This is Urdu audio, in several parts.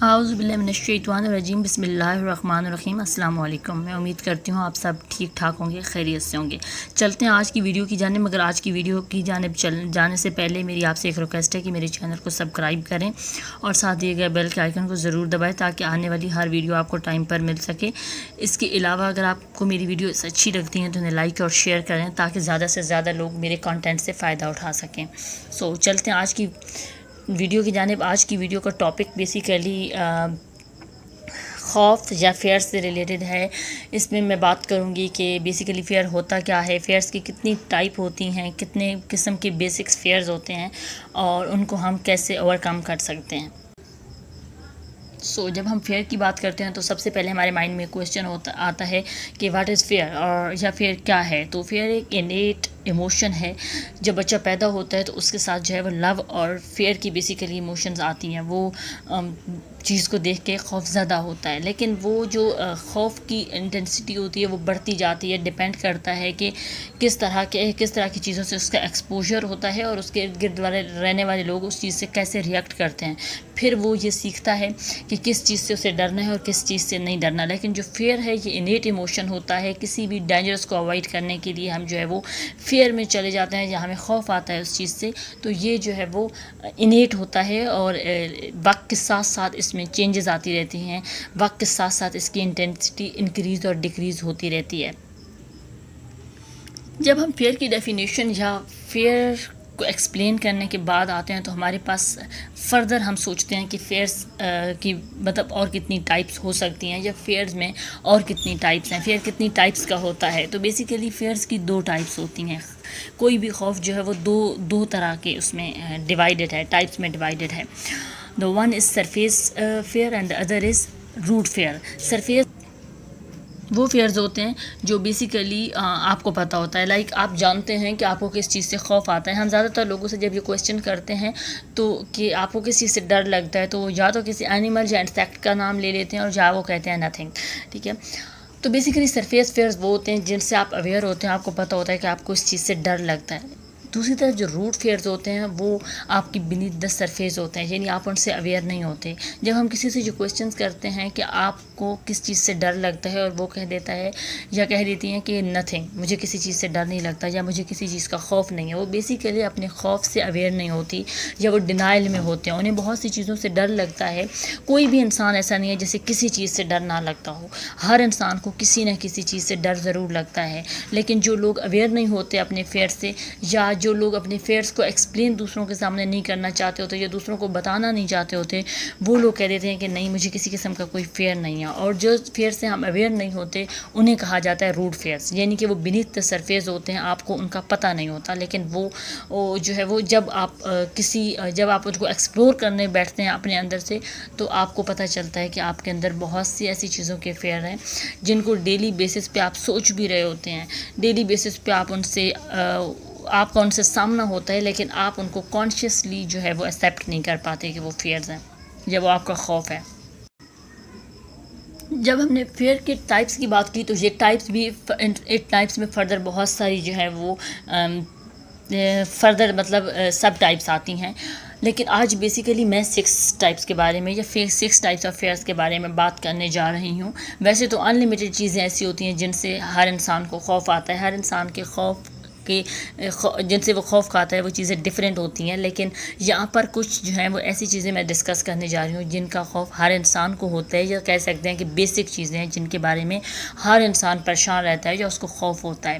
اعوذ باللہ من الشیطان الرجیم، بسم اللہ الرحمن الرحیم۔ السلام علیکم۔ میں امید کرتی ہوں آپ سب ٹھیک ٹھاک ہوں گے، خیریت سے ہوں گے۔ چلتے ہیں آج کی ویڈیو کی جانب، مگر آج کی ویڈیو کی جانب جانے سے پہلے میری آپ سے ایک ریکویسٹ ہے کہ میرے چینل کو سبسکرائب کریں اور ساتھ دیے گئے بیل کے آئیکن کو ضرور دبائیں تاکہ آنے والی ہر ویڈیو آپ کو ٹائم پر مل سکے۔ اس کے علاوہ اگر آپ کو میری ویڈیوز اچھی لگتی ہیں تو انہیں لائک اور شیئر کریں تاکہ زیادہ سے زیادہ لوگ میرے کانٹینٹ سے فائدہ اٹھا سکیں۔ چلتے ہیں آج کی ویڈیو کی جانب۔ آج کی ویڈیو کا ٹاپک بیسیکلی خوف یا فیئر سے ریلیٹڈ ہے۔ اس میں بات کروں گی کہ بیسیکلی فیئر ہوتا کیا ہے، فیئرس کی کتنی ٹائپ ہوتی ہیں، کتنے قسم کے بیسکس فیئرز ہوتے ہیں اور ان کو ہم کیسے اوور کم کر سکتے ہیں۔ جب ہم فیئر کی بات کرتے ہیں تو سب سے پہلے ہمارے مائنڈ میں کویشچن آتا ہے کہ واٹ از فیئر، اور یا فیئر کیا ہے۔ تو فیئر ایک انیٹ ایموشن ہے۔ جب بچہ پیدا ہوتا ہے تو اس کے ساتھ جو ہے وہ لو اور فیئر کی بیسیکلی ایموشنز آتی ہیں۔ وہ چیز کو دیکھ کے خوف زدہ ہوتا ہے، لیکن وہ جو خوف کی انٹینسٹی ہوتی ہے وہ بڑھتی جاتی ہے۔ ڈیپینڈ کرتا ہے کہ کس طرح کی چیزوں سے اس کا ایکسپوجر ہوتا ہے اور اس کے ارد گرد والے رہنے والے لوگ اس چیز سے کیسے ریئیکٹ کرتے ہیں۔ پھر وہ یہ سیکھتا ہے کہ کس چیز سے اسے ڈرنا ہے اور کس چیز سے نہیں ڈرنا۔ لیکن جو فیئر ہے یہ انیٹ ایموشن ہوتا ہے۔ کسی بھی ڈینجرس کو اوائڈ کرنے کے لیے ہم جو ہے وہ فیئر میں چلے جاتے ہیں، یا ہمیں خوف آتا ہے اس چیز سے، تو یہ جو ہے وہ انیٹ ہوتا ہے اور وقت کے ساتھ ساتھ اس میں چینجز آتی رہتی ہیں۔ وقت کے ساتھ ساتھ اس کی انٹینسٹی انکریز اور ڈیکریز ہوتی رہتی ہے۔ جب ہم فیئر کی ڈیفینیشن یا فیئر کو ایکسپلین کرنے کے بعد آتے ہیں تو ہمارے پاس فردر ہم سوچتے ہیں کہ فیئرس کی مطلب اور کتنی ٹائپس ہو سکتی ہیں، یا فیئرز میں اور کتنی ٹائپس ہیں، فیئر کتنی ٹائپس کا ہوتا ہے۔ تو بیسیکلی فیئرز کی 2 ٹائپس ہوتی ہیں۔ کوئی بھی خوف جو ہے وہ دو طرح کے اس میں ڈیوائیڈڈ ہے، ٹائپس میں ڈیوائیڈڈ ہے۔ The one is surface fear and the other is root fear۔ surface وہ فیئرز ہوتے ہیں جو بیسیکلی آپ کو پتہ ہوتا ہے، لائک آپ جانتے ہیں کہ آپ کو کس چیز سے خوف آتا ہے۔ ہم زیادہ تر لوگوں سے جب یہ کویشچن کرتے ہیں تو کہ آپ کو کس چیز سے ڈر لگتا ہے، تو یا تو کسی اینیمل یا انسیکٹ کا نام لے لیتے ہیں اور یا وہ کہتے ہیں نتھنگ، ٹھیک ہے۔ تو بیسیکلی سرفیس فیئرز وہ ہوتے ہیں جن سے آپ اویئر ہوتے ہیں، آپ کو پتہ ہوتا ہے کہ آپ کو اس چیز سے ڈر لگتا ہے۔ دوسری طرف جو روٹ فیئرز ہوتے ہیں وہ آپ کی بینیتھ دا سرفیس ہوتے ہیں، یعنی آپ ان سے اویئر نہیں ہوتے۔ جب ہم کسی سے جو کویشچنز کرتے ہیں کہ آپ کو کس چیز سے ڈر لگتا ہے اور وہ کہہ دیتا ہے یا کہہ دیتی ہیں کہ نتھنگ، مجھے کسی چیز سے ڈر نہیں لگتا یا مجھے کسی چیز کا خوف نہیں ہے، وہ بیسیکلی اپنے خوف سے اویئر نہیں ہوتی یا وہ ڈینائل میں ہوتے ہیں۔ انہیں بہت سی چیزوں سے ڈر لگتا ہے۔ کوئی بھی انسان ایسا نہیں ہے جسے کسی چیز سے ڈر نہ لگتا ہو۔ ہر انسان کو کسی نہ کسی چیز سے ڈر ضرور لگتا ہے، لیکن جو لوگ اویئر نہیں ہوتے اپنے فیئر سے، یا جو لوگ اپنے فیئرس کو ایکسپلین دوسروں کے سامنے نہیں کرنا چاہتے ہوتے یا دوسروں کو بتانا نہیں چاہتے ہوتے، وہ لوگ کہہ دیتے ہیں کہ نہیں، مجھے کسی قسم کا کوئی فیئر نہیں ہے۔ اور جو فیئر سے ہم اویئر نہیں ہوتے انہیں کہا جاتا ہے روٹ فیئرس، یعنی کہ وہ بینیتھ دا سرفیس ہوتے ہیں، آپ کو ان کا پتہ نہیں ہوتا، لیکن وہ جو ہے وہ جب آپ ان کو ایکسپلور کرنے بیٹھتے ہیں اپنے اندر سے، تو آپ کو پتہ چلتا ہے کہ آپ کے اندر بہت سی ایسی چیزوں کے فیئر ہیں جن کو ڈیلی بیسس پہ آپ سوچ بھی رہے ہوتے ہیں، ڈیلی بیسس پہ آپ کا ان سے سامنا ہوتا ہے، لیکن آپ ان کو کانشیسلی جو ہے وہ ایکسیپٹ نہیں کر پاتے کہ وہ فیئرز ہیں یا وہ آپ کا خوف ہے۔ جب ہم نے فیئر کے ٹائپس کی بات کی تو یہ ٹائپس بھی 8 ٹائپس میں فردر بہت ساری جو ہے وہ فردر مطلب سب ٹائپس آتی ہیں، لیکن آج بیسیکلی میں 6 ٹائپس کے بارے میں یا 6 ٹائپس آف فیئرس کے بارے میں بات کرنے جا رہی ہوں۔ ویسے تو انلیمیٹڈ چیزیں ایسی ہوتی ہیں جن سے ہر انسان کو خوف آتا ہے، ہر انسان کے جن سے وہ خوف کھاتا ہے وہ چیزیں ڈیفرنٹ ہوتی ہیں، لیکن یہاں پر کچھ جو ہیں وہ ایسی چیزیں میں ڈسکس کرنے جا رہی ہوں جن کا خوف ہر انسان کو ہوتا ہے، یا کہہ سکتے ہیں کہ بیسک چیزیں ہیں جن کے بارے میں ہر انسان پریشان رہتا ہے یا اس کو خوف ہوتا ہے۔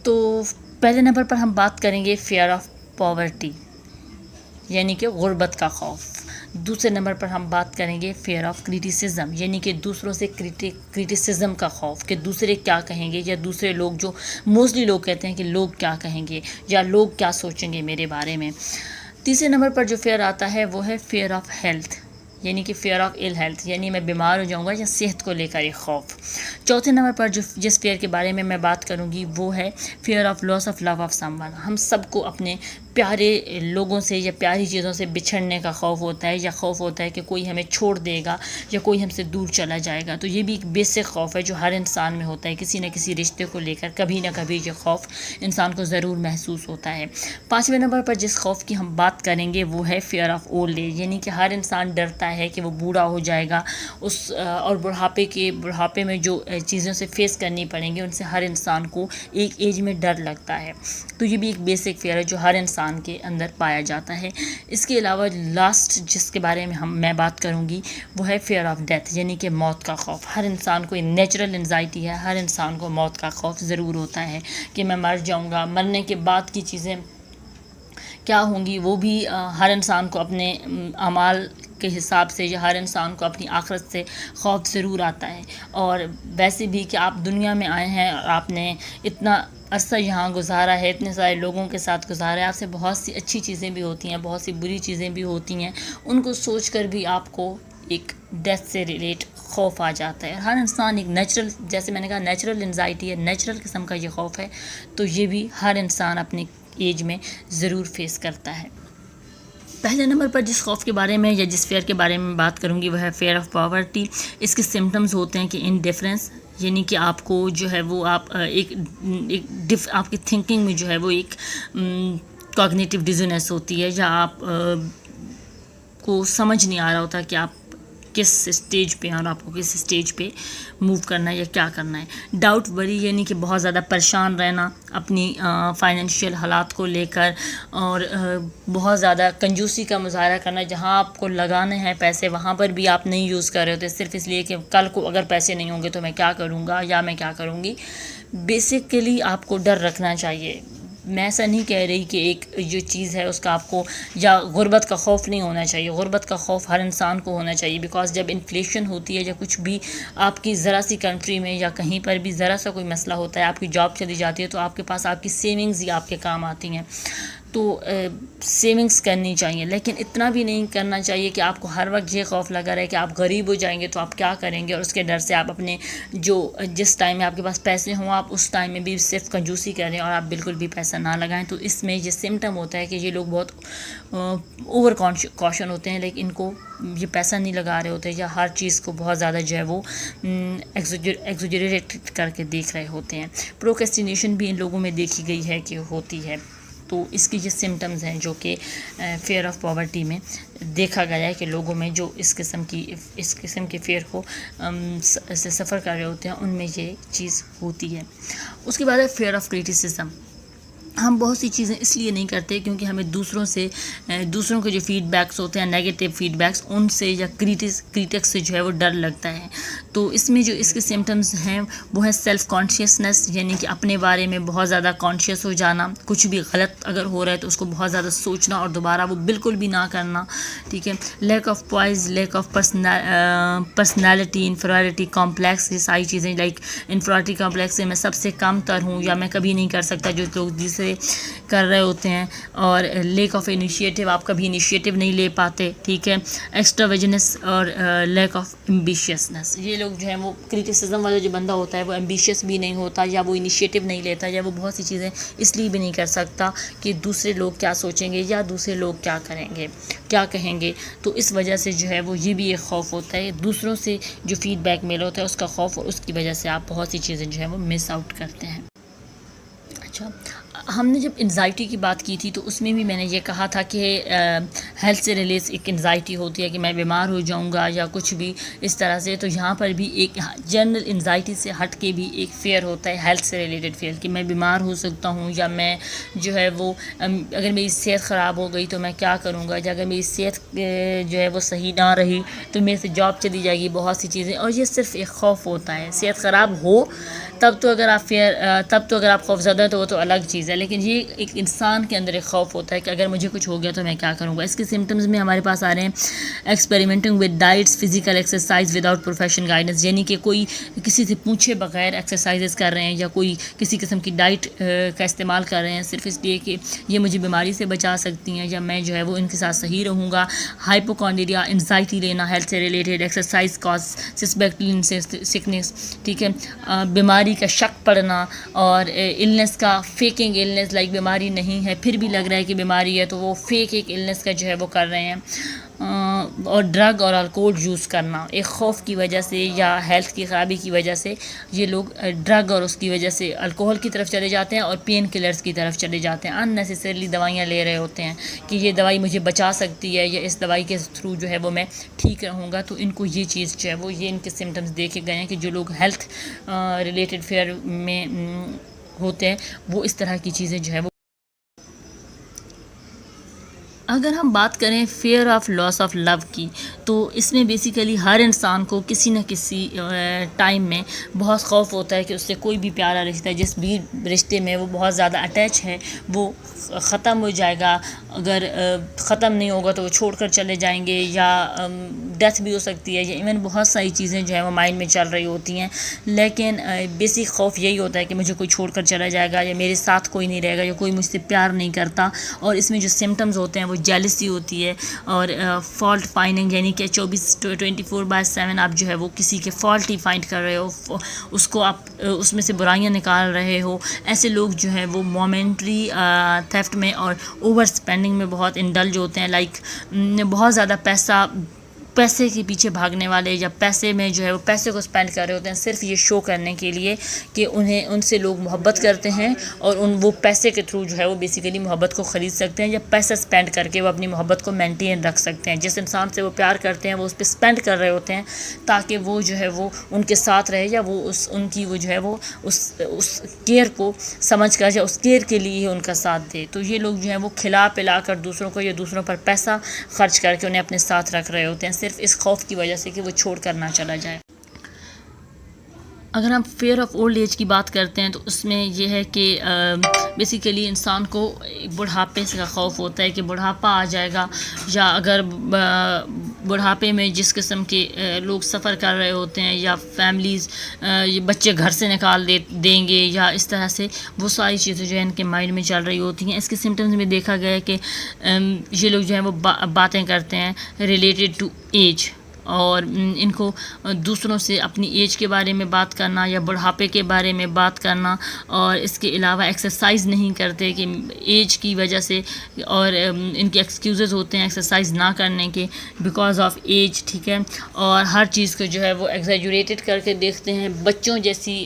تو پہلے نمبر پر ہم بات کریں گے فیئر آف پاورٹی، یعنی کہ غربت کا خوف۔ دوسرے نمبر پر ہم بات کریں گے فیئر آف کریٹیسزم، یعنی کہ دوسروں سے کریٹیسزم کا خوف، کہ دوسرے کیا کہیں گے، یا دوسرے لوگ جو موسٹلی لوگ کہتے ہیں کہ لوگ کیا کہیں گے یا لوگ کیا سوچیں گے میرے بارے میں۔ تیسرے نمبر پر جو فیئر آتا ہے وہ ہے فیئر آف ہیلتھ، یعنی کہ فیئر آف ایل ہیلتھ، یعنی میں بیمار ہو جاؤں گا یا صحت کو لے کر ایک خوف۔ چوتھے نمبر پر جس فیئر کے بارے میں بات کروں گی وہ ہے fear of loss of love of someone. ہم سب کو اپنے پیارے لوگوں سے یا پیاری چیزوں سے بچھڑنے کا خوف ہوتا ہے، یا خوف ہوتا ہے کہ کوئی ہمیں چھوڑ دے گا یا کوئی ہم سے دور چلا جائے گا. تو یہ بھی ایک بیسک خوف ہے جو ہر انسان میں ہوتا ہے، کسی نہ کسی رشتے کو لے کر کبھی نہ کبھی یہ خوف انسان کو ضرور محسوس ہوتا ہے. پانچویں نمبر پر جس خوف کی ہم بات کریں گے وہ ہے فیئر آف اولڈ ایج، یعنی کہ ہر انسان ڈرتا ہے کہ وہ بوڑھا ہو جائے گا اور بڑھاپے میں جو چیزوں سے فیس کرنی پڑیں گی ان سے ہر انسان کو ایک ایج میں ڈر لگتا ہے. تو یہ بھی ایک بیسک فیئر ہے جو ہر انسان کے اندر پایا جاتا ہے. اس کے علاوہ لاسٹ جس کے بارے میں میں بات کروں گی وہ ہے فیئر آف ڈیتھ، یعنی کہ موت کا خوف. ہر انسان کو نیچرل انزائٹی ہے، ہر انسان کو موت کا خوف ضرور ہوتا ہے کہ میں مر جاؤں گا. مرنے کے بعد کی چیزیں کیا ہوں گی وہ بھی ہر انسان کو اپنے اعمال کے حساب سے یا ہر انسان کو اپنی آخرت سے خوف ضرور آتا ہے. اور ویسے بھی کہ آپ دنیا میں آئے ہیں اور آپ نے اتنا عرصہ یہاں گزارا ہے، اتنے سارے لوگوں کے ساتھ گزارا ہے، آپ سے بہت سی اچھی چیزیں بھی ہوتی ہیں، بہت سی بری چیزیں بھی ہوتی ہیں، ان کو سوچ کر بھی آپ کو ایک ڈیتھ سے ریلیٹ خوف آ جاتا ہے. ہر انسان ایک نیچرل، جیسے میں نے کہا نیچرل انزائٹی ہے، نیچرل قسم کا یہ خوف ہے. تو یہ بھی ہر انسان اپنی ایج میں ضرور فیس کرتا ہے. پہلے نمبر پر جس خوف کے بارے میں یا جس فیئر کے بارے میں بات کروں گی وہ ہے فیئر آف پاورٹی. اس کے سمٹمز ہوتے ہیں کہ انڈیفرنس، یعنی کہ آپ کو جو ہے وہ آپ آپ کی تھنکنگ میں جو ہے وہ ایک کوگنیٹیو ڈیزونیس ہوتی ہے، یا آپ کو سمجھ نہیں آ رہا ہوتا کہ آپ کس اسٹیج پہ ہیں اور آپ کو کس اسٹیج پہ موو کرنا ہے یا کیا کرنا ہے. ڈاؤٹ وری، یعنی کہ بہت زیادہ پریشان رہنا اپنی فائنینشیل حالات کو لے کر، اور بہت زیادہ کنجوسی کا مظاہرہ کرنا. جہاں آپ کو لگانے ہیں پیسے وہاں پر بھی آپ نہیں یوز کر رہے ہوتے، صرف اس لیے کہ کل کو اگر پیسے نہیں ہوں گے تو میں کیا کروں گا یا میں کیا کروں گی. بیسیکلی آپ کو ڈر رکھنا چاہیے. میں ایسا نہیں کہہ رہی کہ ایک جو چیز ہے اس کا آپ کو، یا غربت کا خوف نہیں ہونا چاہیے. غربت کا خوف ہر انسان کو ہونا چاہیے، بیکاز جب انفلیشن ہوتی ہے یا کچھ بھی آپ کی ذرا سی کنٹری میں یا کہیں پر بھی ذرا سا کوئی مسئلہ ہوتا ہے، آپ کی جاب چلی جاتی ہے، تو آپ کے پاس آپ کی سیونگز ہی آپ کے کام آتی ہیں. تو سیونگز کرنی چاہیے، لیکن اتنا بھی نہیں کرنا چاہیے کہ آپ کو ہر وقت یہ خوف لگا رہے کہ آپ غریب ہو جائیں گے تو آپ کیا کریں گے، اور اس کے ڈر سے آپ اپنے جس ٹائم میں آپ کے پاس پیسے ہوں آپ اس ٹائم میں بھی صرف کنجوسی کریں اور آپ بالکل بھی پیسہ نہ لگائیں. تو اس میں یہ سمٹم ہوتا ہے کہ یہ لوگ بہت اوور کاشن ہوتے ہیں، لیکن ان کو یہ پیسہ نہیں لگا رہے ہوتے، یا ہر چیز کو بہت زیادہ جو ہے وہ ایگزیجریٹ کر کے دیکھ رہے ہوتے ہیں. پروکریسٹینیشن بھی ان لوگوں میں دیکھی گئی ہے کہ ہوتی ہے. تو اس کی یہ سمٹمز ہیں جو کہ فیئر آف پاورٹی میں دیکھا گیا ہے کہ لوگوں میں جو اس قسم کے فیئر کو سے سفر کر رہے ہوتے ہیں ان میں یہ چیز ہوتی ہے. اس کے بعد ہے فیئر آف کریٹیسزم. ہم بہت سی چیزیں اس لیے نہیں کرتے کیونکہ ہمیں دوسروں کے جو فیڈ بیکس ہوتے ہیں، نیگیٹو فیڈ بیکس، ان سے یا کریٹکس سے جو ہے وہ ڈر لگتا ہے. تو اس میں جو اس کے سمٹمز ہیں وہ ہے سیلف کانشیسنس، یعنی کہ اپنے بارے میں بہت زیادہ کانشیس ہو جانا. کچھ بھی غلط اگر ہو رہا ہے تو اس کو بہت زیادہ سوچنا اور دوبارہ وہ بالکل بھی نہ کرنا. ٹھیک ہے. Lack of poise, lack of personality, inferiority complex, یہ ساری چیزیں لائک انفیریٹی کمپلیکس سے میں سب سے کم تر ہوں یا میں کبھی نہیں کر سکتا جو لوگ دوسرے کر رہے ہوتے ہیں. اور لیک آف انیشیٹو، آپ کبھی انیشیٹو نہیں لے پاتے. ٹھیک ہے. ایکسٹراویجنس اور لیک آف ایمبیشیسنس، یہ لوگ جو ہیں وہ کریٹیسزم والا جو بندہ ہوتا ہے وہ ایمبیشیس بھی نہیں ہوتا، یا وہ انیشیٹو نہیں لیتا، یا وہ بہت سی چیزیں اس لیے بھی نہیں کر سکتا کہ دوسرے لوگ کیا سوچیں گے یا دوسرے لوگ کیا کریں گے، کیا کہیں گے. تو اس وجہ سے جو ہے وہ یہ بھی ایک خوف ہوتا ہے، دوسروں سے جو فیڈ بیک مل ہوتا ہے اس کا خوف، اور اس کی وجہ سے آپ بہت سی چیزیں جو ہے وہ مس آؤٹ کرتے ہیں. اچھا، ہم نے جب انزائٹی کی بات کی تھی تو اس میں بھی میں نے یہ کہا تھا کہ ہیلتھ سے ریلیٹڈ ایک انزائٹی ہوتی ہے کہ میں بیمار ہو جاؤں گا یا کچھ بھی اس طرح سے. تو یہاں پر بھی ایک جنرل انزائٹی سے ہٹ کے بھی ایک فیئر ہوتا ہے ہیلتھ سے ریلیٹڈ فیئر، کہ میں بیمار ہو سکتا ہوں، یا میں جو ہے وہ اگر میری صحت خراب ہو گئی تو میں کیا کروں گا، یا اگر میری صحت جو ہے وہ صحیح نہ رہی تو میرے سے جاب چلی جائے گی، بہت سی چیزیں. اور یہ صرف ایک خوف ہوتا ہے. صحت خراب ہو تب تو اگر آپ خوف زدہ ہیں تو وہ تو الگ چیز ہے، لیکن یہ ایک انسان کے اندر ایک خوف ہوتا ہے کہ اگر مجھے کچھ ہو گیا تو میں کیا کروں گا۔ اس کے سمٹمز میں ہمارے پاس آ رہے ہیں experimenting with ڈائٹس، physical exercise without professional guidance, یعنی کہ کوئی کسی سے پوچھے بغیر ایکسرسائزز کر رہے ہیں یا کوئی کسی قسم کی ڈائٹ کا استعمال کر رہے ہیں صرف اس لیے کہ یہ مجھے بیماری سے بچا سکتی ہیں یا میں جو ہے وہ ان کے ساتھ صحیح رہوں گا۔ ہائپوکانڈریا، انزائٹی لینا ہیلتھ سے ریلیٹڈ، ایکسرسائز کاز سسپیکٹلی سکنس، ٹھیک ہے، بیماری کا شک پڑنا اور النس کا فیکنگ النس، لائک بیماری نہیں ہے پھر بھی لگ رہا ہے کہ بیماری ہے تو وہ فیک ایک النس کا جو ہے وہ کر رہے ہیں، اور ڈرگ اور الکوہول یوز کرنا ایک خوف کی وجہ سے یا ہیلتھ کی خرابی کی وجہ سے یہ لوگ ڈرگ اور اس کی وجہ سے الکوہول کی طرف چلے جاتے ہیں اور پین کلرز کی طرف چلے جاتے ہیں، ان نیسیسریلی دوائیاں لے رہے ہوتے ہیں کہ یہ دوائی مجھے بچا سکتی ہے یا اس دوائی کے تھرو جو ہے وہ میں ٹھیک رہوں گا۔ تو ان کو یہ چیز جو ہے وہ یہ ان کے سمٹمز دیکھے گئے ہیں کہ جو لوگ ہیلتھ ریلیٹڈ فیئر میں ہوتے ہیں وہ اس طرح کی چیزیں جو ہے وہ۔ اگر ہم بات کریں fear of loss of love کی، تو اس میں بیسیکلی ہر انسان کو کسی نہ کسی ٹائم میں بہت خوف ہوتا ہے کہ اس سے کوئی بھی پیارا رشتہ، جس بھی رشتے میں وہ بہت زیادہ اٹیچ ہے، وہ ختم ہو جائے گا، اگر ختم نہیں ہوگا تو وہ چھوڑ کر چلے جائیں گے یا ڈیتھ بھی ہو سکتی ہے، یا ایون بہت ساری چیزیں جو ہیں وہ مائنڈ میں چل رہی ہوتی ہیں، لیکن بیسک خوف یہی ہوتا ہے کہ مجھے کوئی چھوڑ کر چلا جائے گا یا میرے ساتھ کوئی نہیں رہے گا یا کوئی مجھ سے پیار نہیں کرتا۔ اور اس میں جو سمٹمز ہوتے ہیں وہ جیلسی ہوتی ہے اور فالٹ فائنڈنگ، یعنی کہ 24/7 آپ جو ہے وہ کسی کے فالٹ ہی فائنڈ کر رہے ہو، اس کو آپ اس میں سے برائیاں نکال رہے ہو۔ ایسے لوگ جو ہیں وہ مومنٹری تھیفٹ میں اور اوور اسپینڈنگ میں بہت انڈلج ہوتے ہیں، لائک بہت زیادہ پیسے کے پیچھے بھاگنے والے یا پیسے میں جو ہے وہ پیسے کو اسپینڈ کر رہے ہوتے ہیں صرف یہ شو کرنے کے لیے کہ ان سے لوگ محبت کرتے ہیں، اور وہ پیسے کے تھرو جو ہے وہ بیسیکلی محبت کو خرید سکتے ہیں یا پیسہ اسپینڈ کر کے وہ اپنی محبت کو مینٹین رکھ سکتے ہیں۔ جس انسان سے وہ پیار کرتے ہیں وہ اس پہ اسپینڈ کر رہے ہوتے ہیں تاکہ وہ جو ہے وہ ان کے ساتھ رہے، یا وہ ان کی وہ جو ہے وہ اس کیئر کو سمجھ کر یا اس کیئر کے لیے ہی ان کا ساتھ دے۔ تو یہ لوگ جو ہیں وہ کھلا پلا کر دوسروں کو یا دوسروں پر پیسہ خرچ کر کے انہیں اپنے ساتھ رکھ رہے ہوتے ہیں صرف اس خوف کی وجہ سے کہ وہ چھوڑ کر نہ چلا جائے۔ اگر ہم فیئر آف اولڈ ایج کی بات کرتے ہیں تو اس میں یہ ہے کہ بیسیکلی انسان کو بڑھاپے کا خوف ہوتا ہے کہ بڑھاپا آ جائے گا، یا اگر بڑھاپے میں جس قسم کے لوگ سفر کر رہے ہوتے ہیں یا فیملیز بچے گھر سے نکال دیں گے یا اس طرح سے وہ ساری چیزیں جو ہے ان کے مائنڈ میں چل رہی ہوتی ہیں۔ اس کے سمٹمز میں دیکھا گیا ہے کہ یہ لوگ جو ہیں وہ باتیں کرتے ہیں ریلیٹڈ ٹو ایج، اور ان کو دوسروں سے اپنی ایج کے بارے میں بات کرنا یا بڑھاپے کے بارے میں بات کرنا، اور اس کے علاوہ ایکسرسائز نہیں کرتے کہ ایج کی وجہ سے، اور ان کے ایکسکیوزز ہوتے ہیں ایکسرسائز نہ کرنے کے بیکاز آف ایج، ٹھیک ہے، اور ہر چیز کو جو ہے وہ ایگزیجوریٹڈ کر کے دیکھتے ہیں، بچوں جیسی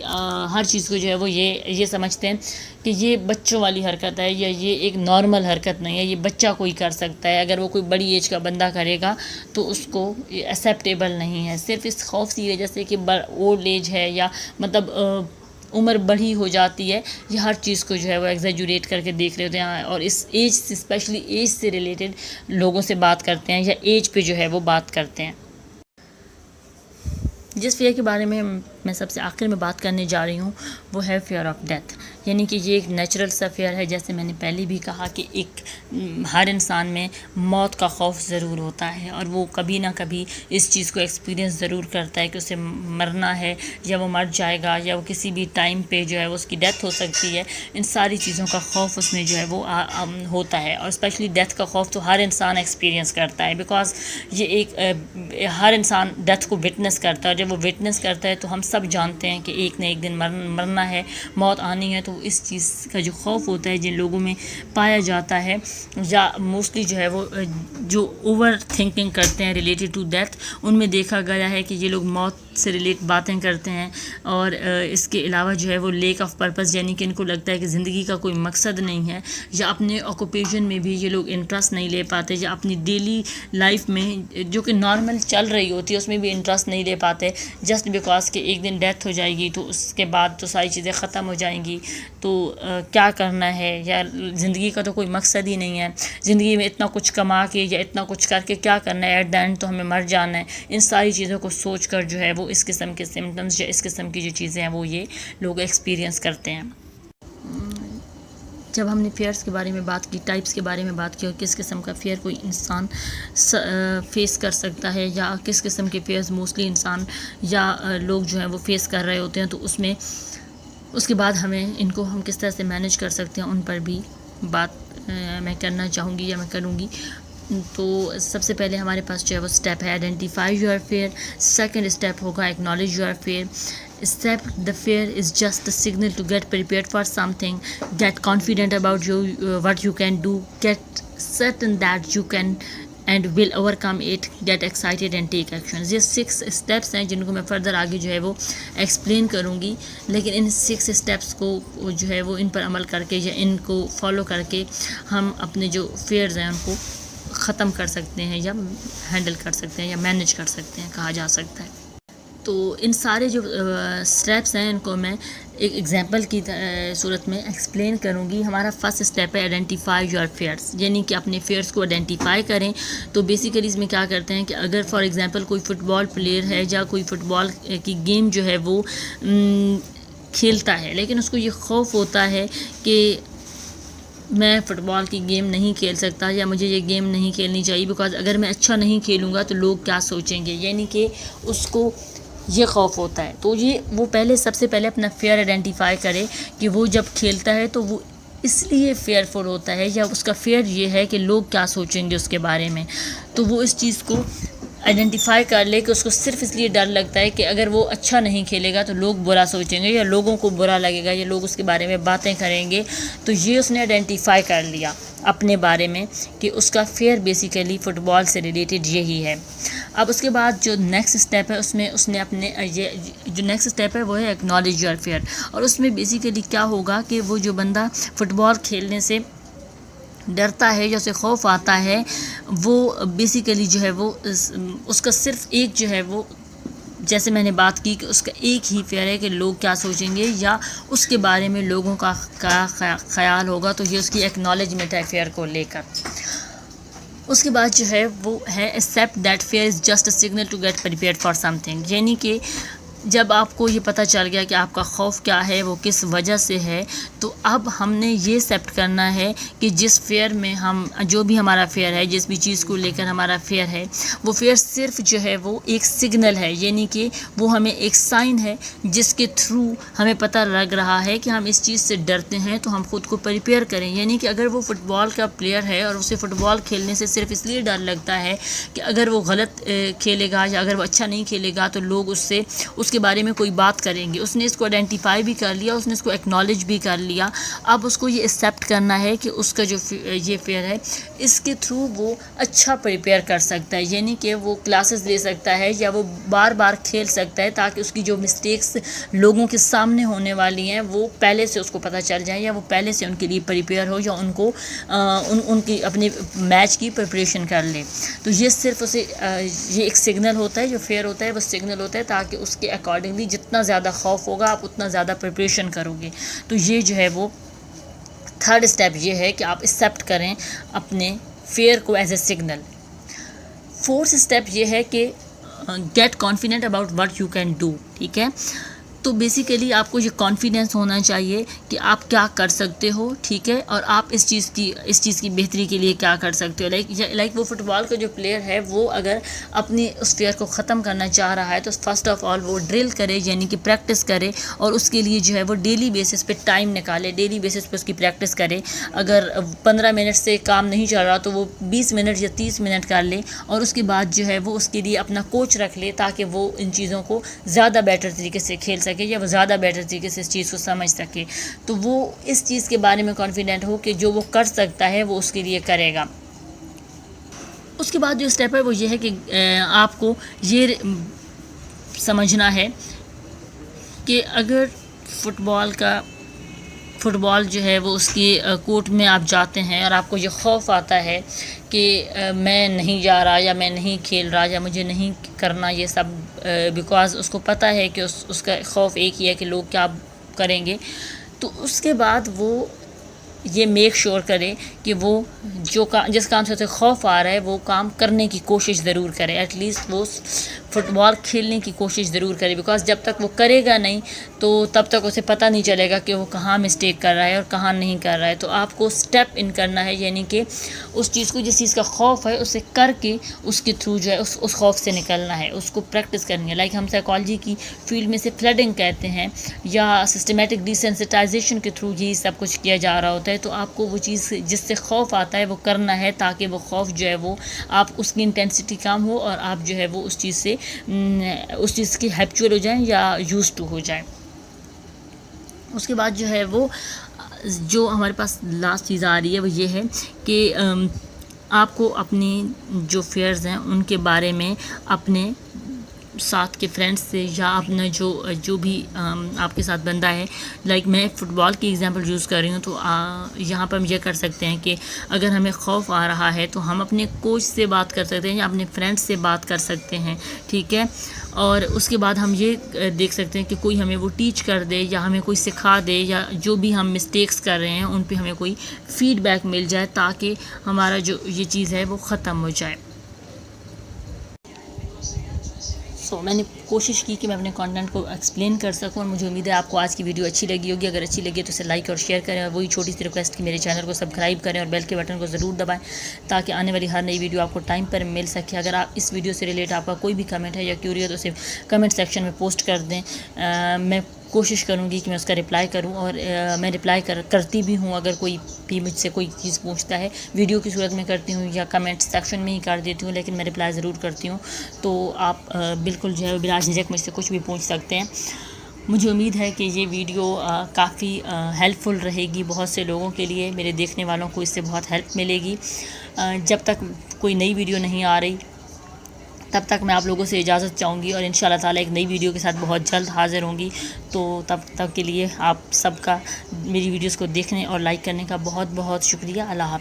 ہر چیز کو جو ہے وہ یہ سمجھتے ہیں کہ یہ بچوں والی حرکت ہے یا یہ ایک نارمل حرکت نہیں ہے، یہ بچہ کوئی کر سکتا ہے، اگر وہ کوئی بڑی ایج کا بندہ کرے گا تو اس کو ایکسیپٹیبل نہیں ہے، صرف اس خوف کی وجہ سے کہ اولڈ ایج ہے یا مطلب عمر بڑھی ہو جاتی ہے، یہ ہر چیز کو جو ہے وہ ایگزیجوریٹ کر کے دیکھ رہے ہوتے ہیں، اور اس ایج سے اسپیشلی ایج سے ریلیٹڈ لوگوں سے بات کرتے ہیں یا ایج پہ جو ہے وہ بات کرتے ہیں۔ جس فیئر کے بارے میں سب سے آخر میں بات کرنے جا رہی ہوں وہ ہے فیئر آف ڈیتھ، یعنی کہ یہ ایک نیچرل سا فیئر ہے، جیسے میں نے پہلے بھی کہا کہ ہر انسان میں موت کا خوف ضرور ہوتا ہے، اور وہ کبھی نہ کبھی اس چیز کو ایکسپیرینس ضرور کرتا ہے کہ اسے مرنا ہے یا وہ مر جائے گا یا وہ کسی بھی ٹائم پہ جو ہے وہ اس کی ڈیتھ ہو سکتی ہے۔ ان ساری چیزوں کا خوف اس میں جو ہے وہ ہوتا ہے، اور اسپیشلی ڈیتھ کا خوف تو ہر انسان ایکسپیرینس کرتا ہے، بیکاز یہ ہر انسان ڈیتھ کو وٹنس کرتا ہے، جب وہ وٹنس کرتا ہے تو ہم سب جانتے ہیں کہ ایک نہ ایک دن مرنا ہے، موت آنی ہے، تو اس چیز کا جو خوف ہوتا ہے جن لوگوں میں پایا جاتا ہے، یا موسٹلی جو ہے وہ جو اوور تھنکنگ کرتے ہیں ریلیٹڈ ٹو ڈیتھ، ان میں دیکھا گیا ہے کہ یہ لوگ موت سے ریلیٹ باتیں کرتے ہیں، اور اس کے علاوہ جو ہے وہ لیک آف پرپز، یعنی کہ ان کو لگتا ہے کہ زندگی کا کوئی مقصد نہیں ہے، یا اپنے آکوپیشن میں بھی یہ لوگ انٹرسٹ نہیں لے پاتے، یا اپنی ڈیلی لائف میں جو کہ نارمل چل رہی ہوتی ہے اس میں بھی انٹرسٹ نہیں لے پاتے، جسٹ بیکاز کہ ایک دن ڈیتھ ہو جائے گی تو اس کے بعد تو ساری چیزیں ختم ہو جائیں گی۔ تو کیا کرنا ہے، یا زندگی کا تو کوئی مقصد ہی نہیں ہے، زندگی میں اتنا کچھ کما کے یا اتنا کچھ کر کے کیا کرنا ہے، ایٹ دا اینڈ تو ہمیں مر جانا ہے. ان ساری چیزوں کو سوچ کر جو ہے وہ اس قسم کے سمٹمز یا اس قسم کی جو چیزیں ہیں وہ یہ لوگ ایکسپیرینس کرتے ہیں. جب ہم نے فیئرس کے بارے میں بات کی، ٹائپس کے بارے میں بات کی، اور کس قسم کا فیئر کوئی انسان فیس کر سکتا ہے، یا کس قسم کے فیئرز موسٹلی انسان یا لوگ جو ہیں وہ فیس کر رہے ہوتے ہیں، تو اس کے بعد ہمیں ان کو ہم کس طرح سے مینیج کر سکتے ہیں، ان پر بھی بات میں کرنا چاہوں گی یا میں کروں گی. تو سب سے پہلے ہمارے پاس جو ہے وہ اسٹیپ ہے identify your fear. Second step ہوگا acknowledge your fear. Step the fear is just a signal to get prepared for something. Get confident about what you can do. Get certain that you can and will overcome it. Get excited and take action. یہ 6 اسٹیپس ہیں جن کو میں فردر آگے جو ہے وہ ایکسپلین کروں گی، لیکن ان 6 اسٹیپس کو جو ہے وہ ان پر عمل کر کے یا ان کو فالو کر کے ہم اپنے جو فیئرز ہیں ان کو ختم کر سکتے ہیں، یا ہینڈل کر سکتے ہیں، یا مینیج کر سکتے ہیں کہا جا سکتا ہے. تو ان سارے جو اسٹیپس ہیں ان کو میں ایک ایگزامپل کی صورت میں ایکسپلین کروں گی. ہمارا فرسٹ اسٹیپ ہے آئیڈینٹیفائی یور فیئرس، یعنی کہ اپنے فیئرس کو آئیڈینٹیفائی کریں. تو بیسیکلی اس میں کیا کرتے ہیں کہ اگر فار ایگزامپل کوئی فٹ بال پلیئر ہے یا کوئی فٹ بال کی گیم جو ہے وہ کھیلتا ہے، لیکن اس کو یہ خوف ہوتا ہے کہ میں فٹ بال کی گیم نہیں کھیل سکتا، یا مجھے یہ گیم نہیں کھیلنی چاہیے بیکاز اگر میں اچھا نہیں کھیلوں گا تو لوگ کیا سوچیں گے، یعنی کہ اس کو یہ خوف ہوتا ہے. تو وہ سب سے پہلے اپنا فیئر آئیڈینٹیفائی کرے کہ وہ جب کھیلتا ہے تو وہ اس لیے فیئرفل ہوتا ہے، یا اس کا فیئر یہ ہے کہ لوگ کیا سوچیں گے اس کے بارے میں. تو وہ اس چیز کو آئیڈینٹیفائی کر لے کہ اس کو صرف اس لیے ڈر لگتا ہے کہ اگر وہ اچھا نہیں کھیلے گا تو لوگ برا سوچیں گے، یا لوگوں کو برا لگے گا، یا لوگ اس کے بارے میں باتیں کریں گے. تو یہ اس نے آئیڈینٹیفائی کر لیا اپنے بارے میں کہ اس کا فیئر بیسیکلی فٹ بال سے ریلیٹڈ یہی ہے. اب اس کے بعد جو نیکسٹ اسٹیپ ہے اس نے اپنے جو نیکسٹ اسٹیپ ہے وہ ہے ایکنالج یور فیئر. اور اس میں بیسیکلی کیا ہوگا کہ وہ جو بندہ فٹ بال کھیلنے سے ڈرتا ہے یا اسے خوف آتا ہے، وہ بیسیکلی جو ہے وہ اس کا صرف ایک جو ہے وہ، جیسے میں نے بات کی کہ اس کا ایک ہی فیئر ہے کہ لوگ کیا سوچیں گے یا اس کے بارے میں لوگوں کا خیال ہوگا. تو یہ اس کی ایکنالجمنٹ ہے فیئر کو لے کر. اس کے بعد جو ہے وہ ہے accept that fear is just a signal to get prepared for something. یعنی کہ جب آپ کو یہ پتہ چل گیا کہ آپ کا خوف کیا ہے، وہ کس وجہ سے ہے، تو اب ہم نے یہ ایکسیپٹ کرنا ہے کہ جس فیئر میں جو بھی ہمارا فیئر ہے، جس بھی چیز کو لے کر ہمارا فیئر ہے، وہ فیئر صرف جو ہے وہ ایک سگنل ہے، یعنی کہ وہ ہمیں ایک سائن ہے جس کے تھرو ہمیں پتہ لگ رہا ہے کہ ہم اس چیز سے ڈرتے ہیں، تو ہم خود کو پریپیئر کریں. یعنی کہ اگر وہ فٹ بال کا پلیئر ہے اور اسے فٹ بال کھیلنے سے صرف اس لیے ڈر لگتا ہے کہ اگر وہ غلط کھیلے گا یا اگر وہ اچھا نہیں کھیلے گا تو لوگ اس کے بارے میں کوئی بات کریں گے. اس نے اس کو آئیڈینٹیفائی بھی کر لیا، اس نے اس کو ایکنالج بھی کر لیا. اب اس کو یہ ایکسیپٹ کرنا ہے کہ اس کا جو یہ فیئر ہے اس کے تھرو وہ اچھا پریپیئر کر سکتا ہے، یعنی کہ وہ کلاسز لے سکتا ہے یا وہ بار بار کھیل سکتا ہے تاکہ اس کی جو مسٹیکس لوگوں کے سامنے ہونے والی ہیں وہ پہلے سے اس کو پتہ چل جائیں، یا وہ پہلے سے ان کے لیے پریپیئر ہو، یا ان کو ان کی اپنے میچ کی پریپریشن کر لے. تو یہ صرف اسے یہ ایک سگنل ہوتا ہے، جو فیئر ہوتا ہے وہ سگنل ہوتا ہے تاکہ اس کے اکارڈنگلی جتنا زیادہ خوف ہوگا آپ اتنا زیادہ پریپریشن کرو گے. تو یہ جو ہے وہ تھرڈ اسٹیپ یہ ہے کہ آپ ایکسیپٹ کریں اپنے فیئر کو as a signal. Fourth step یہ ہے کہ get confident about what you can do. ٹھیک ہے، تو بیسیکلی آپ کو یہ کانفیڈنس ہونا چاہیے کہ آپ کیا کر سکتے ہو. ٹھیک ہے، اور آپ اس چیز کی بہتری کے لیے کیا کر سکتے ہو. لائک وہ فٹ بال کا جو پلیئر ہے وہ اگر اپنی اس فیئر کو ختم کرنا چاہ رہا ہے تو فرسٹ آف آل وہ ڈرل کرے، یعنی کہ پریکٹس کرے، اور اس کے لیے جو ہے وہ ڈیلی بیسس پہ ٹائم نکالے، ڈیلی بیسس پہ اس کی پریکٹس کرے. اگر 15 منٹ سے کام نہیں چل رہا تو وہ 20 منٹ یا 30 منٹ کر لے، اور اس کے بعد جو ہے وہ اس کے لیے اپنا کوچ رکھ لے تاکہ وہ ان چیزوں کو زیادہ بیٹر طریقے سے کھیل سکے یا وہ زیادہ بیٹر طریقے سے اس چیز کو سمجھ سکے. تو وہ اس چیز کے بارے میں کانفیڈنٹ ہو کہ جو وہ کر سکتا ہے وہ اس کے لیے کرے گا. اس کے بعد جو اسٹیپ ہے وہ یہ ہے کہ آپ کو یہ سمجھنا ہے کہ اگر فٹ بال جو ہے وہ اس کی کورٹ میں آپ جاتے ہیں اور آپ کو یہ خوف آتا ہے کہ میں نہیں جا رہا یا میں نہیں کھیل رہا یا مجھے نہیں کرنا یہ سب، بیکاز اس کو پتہ ہے کہ اس کا خوف ایک ہی ہے کہ لوگ کیا کریں گے. تو اس کے بعد وہ یہ میک شور کرے کہ وہ جس کام سے اسے خوف آ رہا ہے وہ کام کرنے کی کوشش ضرور کرے، ایٹ لیسٹ وہ فٹ بال کھیلنے کی کوشش ضرور کرے، بیکاز جب تک وہ کرے گا نہیں تو تب تک اسے پتہ نہیں چلے گا کہ وہ کہاں مسٹیک کر رہا ہے اور کہاں نہیں کر رہا ہے۔ تو آپ کو سٹیپ ان کرنا ہے، یعنی کہ اس چیز کو، جس چیز کا خوف ہے اسے کر کے اس کے تھرو جو ہے اس خوف سے نکلنا ہے، اس کو پریکٹس کرنی ہے۔ لائک ہم سائیکالوجی کی فیلڈ میں سے فلڈنگ کہتے ہیں، یا سسٹمیٹک ڈیسینسٹائزیشن کے تھرو یہ سب کچھ کیا جا رہا ہوتا ہے۔ تو آپ کو وہ چیز جس سے خوف آتا ہے وہ کرنا ہے، تاکہ وہ خوف جو ہے وہ آپ اس کی انٹینسٹی کم ہو اور آپ جو ہے وہ اس چیز کی ہیبچول ہو جائیں یا یوز ٹو ہو جائیں۔ اس کے بعد جو ہے وہ جو ہمارے پاس لاسٹ چیز آ رہی ہے وہ یہ ہے کہ آپ کو اپنی جو فیئرز ہیں ان کے بارے میں اپنے ساتھ کے فرینڈس سے یا اپنا جو بھی آپ کے ساتھ بندہ ہے، لائک میں فٹ بال کی ایگزامپل یوز کر رہی ہوں، تو یہاں پر ہم یہ کر سکتے ہیں کہ اگر ہمیں خوف آ رہا ہے تو ہم اپنے کوچ سے بات کر سکتے ہیں یا اپنے فرینڈس سے بات کر سکتے ہیں، ٹھیک ہے۔ اور اس کے بعد ہم یہ دیکھ سکتے ہیں کہ کوئی ہمیں وہ ٹیچ کر دے یا ہمیں کوئی سکھا دے، یا جو بھی ہم مسٹیکس کر رہے ہیں ان پہ ہمیں کوئی فیڈ بیک مل جائے، تاکہ ہمارا جو یہ چیز ہے وہ ختم ہو جائے۔ میں نے کوشش کی کہ میں اپنے کانٹینٹ کو ایکسپلین کر سکوں، اور مجھے امید ہے آپ کو آج کی ویڈیو اچھی لگی ہوگی۔ اگر اچھی لگی تو اسے لائک اور شیئر کریں، اور وہی چھوٹی سی ریکویسٹ کہ میرے چینل کو سبسکرائب کریں اور بیل کے بٹن کو ضرور دبائیں، تاکہ آنے والی ہر نئی ویڈیو آپ کو ٹائم پر مل سکے۔ اگر آپ اس ویڈیو سے ریلیٹ آپ کا کوئی بھی کمنٹ ہے یا کیوری ہے تو اسے کمنٹ سیکشن میں پوسٹ کر دیں، میں کوشش کروں گی کہ میں اس کا رپلائی کروں، اور میں رپلائی کرتی بھی ہوں۔ اگر کوئی بھی مجھ سے کوئی چیز پوچھتا ہے، ویڈیو کی صورت میں کرتی ہوں یا کمنٹ سیکشن میں ہی کر دیتی ہوں، لیکن میں رپلائی ضرور کرتی ہوں۔ تو آپ بالکل جو ہے بلا جھجک مجھ سے کچھ بھی پوچھ سکتے ہیں۔ مجھے امید ہے کہ یہ ویڈیو کافی ہیلپ فل رہے گی بہت سے لوگوں کے لیے، میرے دیکھنے والوں کو اس سے بہت ہیلپ ملے گی۔ جب تک کوئی نئی ویڈیو نہیں آ رہی تب تک میں آپ لوگوں سے اجازت چاہوں گی، اور ان شاء اللہ تعالیٰ ایک نئی ویڈیو کے ساتھ بہت جلد حاضر ہوں گی۔ تو تب تک کے لیے آپ سب کا میری ویڈیوز کو دیکھنے اور لائک کرنے کا بہت بہت شکریہ۔ اللہ حافظ۔